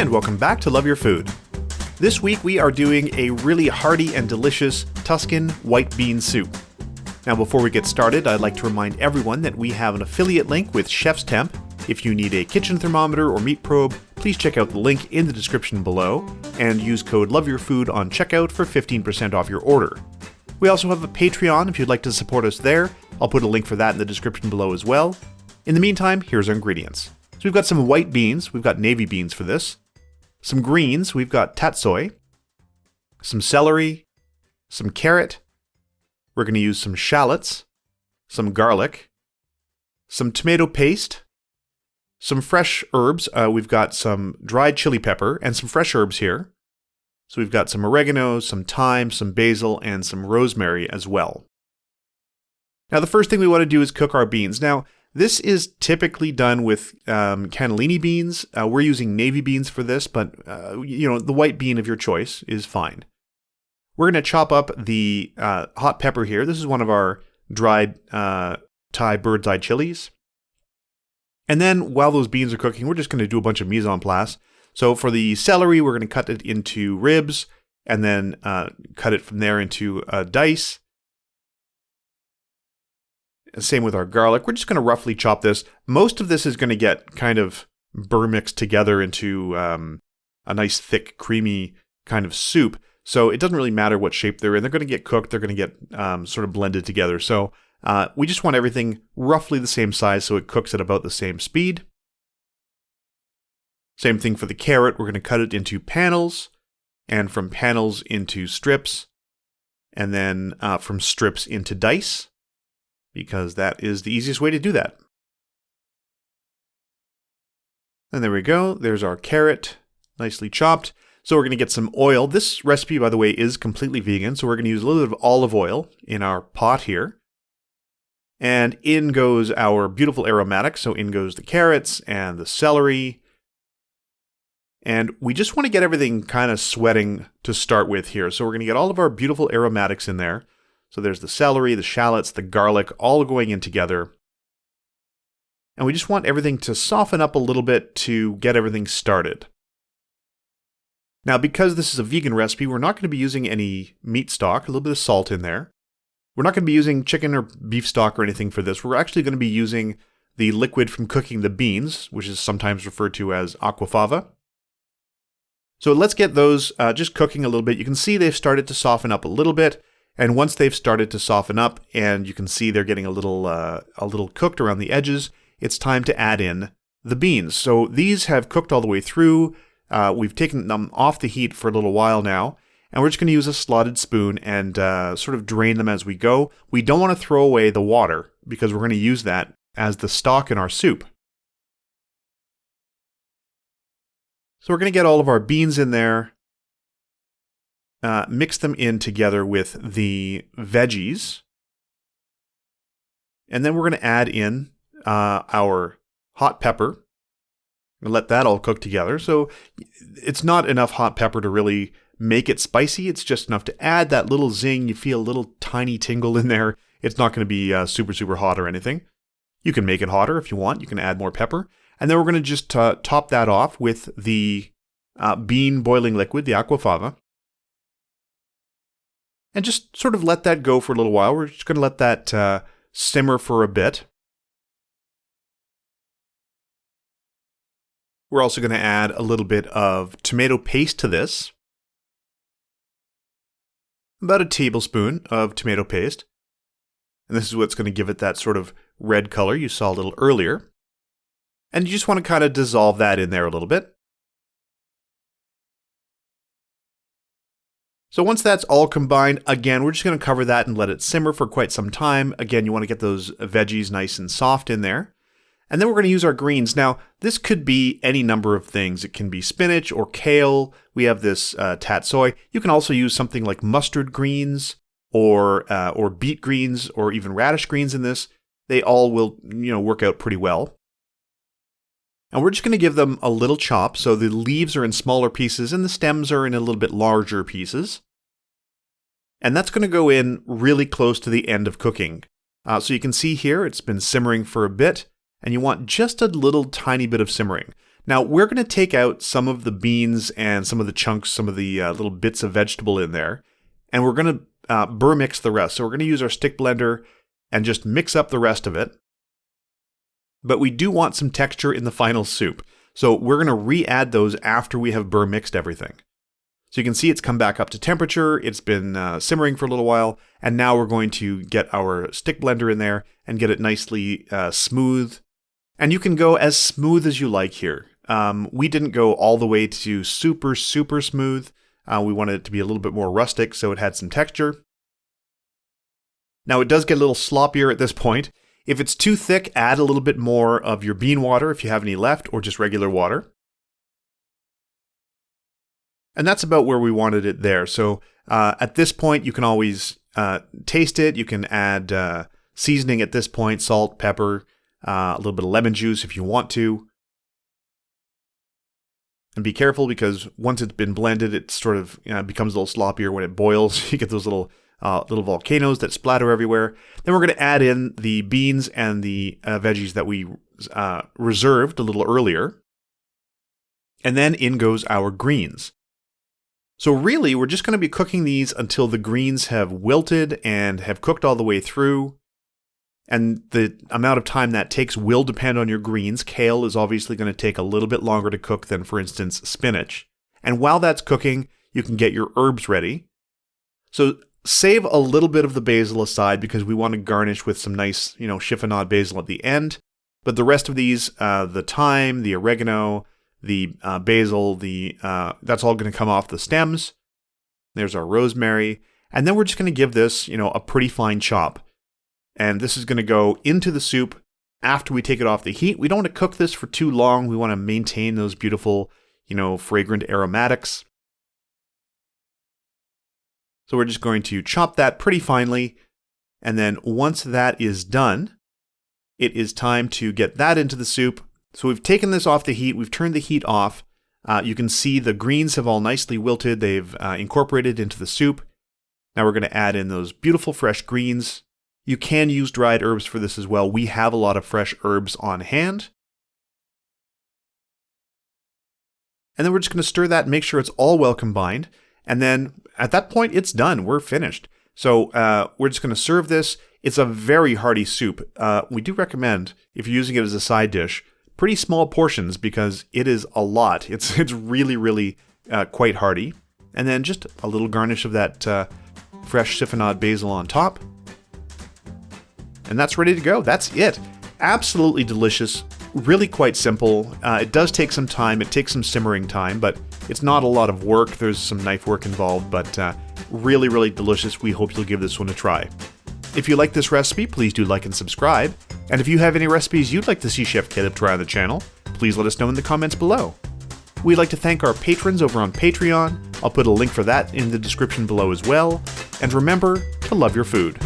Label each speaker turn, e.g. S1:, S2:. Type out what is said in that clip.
S1: And welcome back to Love Your Food. This week we are doing a really hearty and delicious Tuscan white bean soup. Now before we get started, I'd like to remind everyone that we have an affiliate link with Chef's Temp. If you need a kitchen thermometer or meat probe, please check out the link in the description below and use code LOVEYOURFOOD on checkout for 15% off your order. We also have a Patreon if you'd like to support us there. I'll put a link for that in the description below as well. In the meantime, here's our ingredients. So we've got some white beans, we've got navy beans for this. Some greens, we've got tatsoi. Some celery. Some carrot. We're going to use some shallots. Some garlic. Some tomato paste. Some fresh herbs. We've got some dried chili pepper and some fresh herbs here. So we've got some oregano, some thyme, some basil, and some rosemary as well. Now the first thing we want to do is cook our beans. Now this is typically done with cannellini beans. We're using navy beans for this, but the white bean of your choice is fine. We're going to chop up the hot pepper here. This is one of our dried Thai bird's eye chilies. And then while those beans are cooking, we're just going to do a bunch of mise en place. So for the celery, we're going to cut it into ribs and then cut it from there into dice. Same with our garlic. We're just going to roughly chop this. Most of this is going to get kind of burr-mixed together into a nice, thick, creamy kind of soup. So it doesn't really matter what shape they're in. They're going to get cooked. They're going to get sort of blended together. So we just want everything roughly the same size so it cooks at about the same speed. Same thing for the carrot. We're going to cut it into panels, and from panels into strips, and then from strips into dice, because that is the easiest way to do that. And there we go. There's our carrot, nicely chopped. So we're going to get some oil. This recipe, by the way, is completely vegan, so we're going to use a little bit of olive oil in our pot here. And in goes our beautiful aromatics. So in goes the carrots and the celery. And we just want to get everything kind of sweating to start with here. So we're going to get all of our beautiful aromatics in there. So there's the celery, the shallots, the garlic, all going in together. And we just want everything to soften up a little bit to get everything started. Now, because this is a vegan recipe, we're not going to be using any meat stock, a little bit of salt in there. We're not going to be using chicken or beef stock or anything for this. We're actually going to be using the liquid from cooking the beans, which is sometimes referred to as aquafaba. So let's get those just cooking a little bit. You can see they've started to soften up a little bit. And once they've started to soften up and you can see they're getting a little cooked around the edges, it's time to add in the beans. So these have cooked all the way through. We've taken them off the heat for a little while now. And we're just going to use a slotted spoon and sort of drain them as we go. We don't want to throw away the water because we're going to use that as the stock in our soup. So we're going to get all of our beans in there, mix them in together with the veggies, and then we're going to add in our hot pepper and let that all cook together. So it's not enough hot pepper to really make it spicy. It's just enough to add that little zing. You feel a little tiny tingle in there. It's not going to be super, super hot or anything. You can make it hotter if you want. You can add more pepper. And then we're going to just top that off with the bean boiling liquid, the aquafaba. And just sort of let that go for a little while. We're just going to let that simmer for a bit. We're also going to add a little bit of tomato paste to this. About a tablespoon of tomato paste. And this is what's going to give it that sort of red color you saw a little earlier. And you just want to kind of dissolve that in there a little bit. So once that's all combined, again, we're just going to cover that and let it simmer for quite some time. Again, you want to get those veggies nice and soft in there. And then we're going to use our greens. Now, this could be any number of things. It can be spinach or kale. We have this tatsoi. You can also use something like mustard greens or beet greens or even radish greens in this. They all will, work out pretty well. And we're just going to give them a little chop. So the leaves are in smaller pieces and the stems are in a little bit larger pieces. And that's going to go in really close to the end of cooking. So you can see here it's been simmering for a bit. And you want just a little tiny bit of simmering. Now we're going to take out some of the beans and some of the chunks, some of the little bits of vegetable in there, and we're going to burr mix the rest. So we're going to use our stick blender and just mix up the rest of it. But we do want some texture in the final soup. So we're going to re-add those after we have burr mixed everything. So you can see it's come back up to temperature, it's been simmering for a little while, and now we're going to get our stick blender in there and get it nicely smooth. And you can go as smooth as you like here. We didn't go all the way to super, super smooth. We wanted it to be a little bit more rustic so it had some texture. Now it does get a little sloppier at this point. If it's too thick, add a little bit more of your bean water if you have any left, or just regular water. And that's about where we wanted it there. So at this point, you can always taste it. You can add seasoning at this point, salt, pepper, a little bit of lemon juice if you want to. And be careful because once it's been blended, it sort of becomes a little sloppier when it boils. You get those little volcanoes that splatter everywhere. Then we're going to add in the beans and the veggies that we reserved a little earlier. And then in goes our greens. So really, we're just going to be cooking these until the greens have wilted and have cooked all the way through. And the amount of time that takes will depend on your greens. Kale is obviously going to take a little bit longer to cook than, for instance, spinach. And while that's cooking, you can get your herbs ready. So save a little bit of the basil aside because we want to garnish with some nice, chiffonade basil at the end. But the rest of these, the thyme, the oregano, the basil, that's all going to come off the stems. There's our rosemary. And then we're just going to give this, a pretty fine chop. And this is going to go into the soup after we take it off the heat. We don't want to cook this for too long. We want to maintain those beautiful, fragrant aromatics. So we're just going to chop that pretty finely. And then once that is done, it is time to get that into the soup. So we've taken this off the heat. We've turned the heat off. You can see the greens have all nicely wilted. They've incorporated into the soup. Now we're going to add in those beautiful fresh greens. You can use dried herbs for this as well. We have a lot of fresh herbs on hand. And then we're just going to stir that and make sure it's all well combined. And then at that point, it's done. We're finished. So we're just going to serve this. It's a very hearty soup. We do recommend, if you're using it as a side dish, pretty small portions because it is a lot. It's really, really quite hearty. And then just a little garnish of that fresh chiffonade basil on top. And that's ready to go. That's it. Absolutely delicious. Really quite simple. It does take some time. It takes some simmering time, but it's not a lot of work. There's some knife work involved, but really, really delicious. We hope you'll give this one a try. If you like this recipe, please do like and subscribe. And if you have any recipes you'd like to see Chef Caleb try on the channel, please let us know in the comments below. We'd like to thank our patrons over on Patreon. I'll put a link for that in the description below as well. And remember to love your food.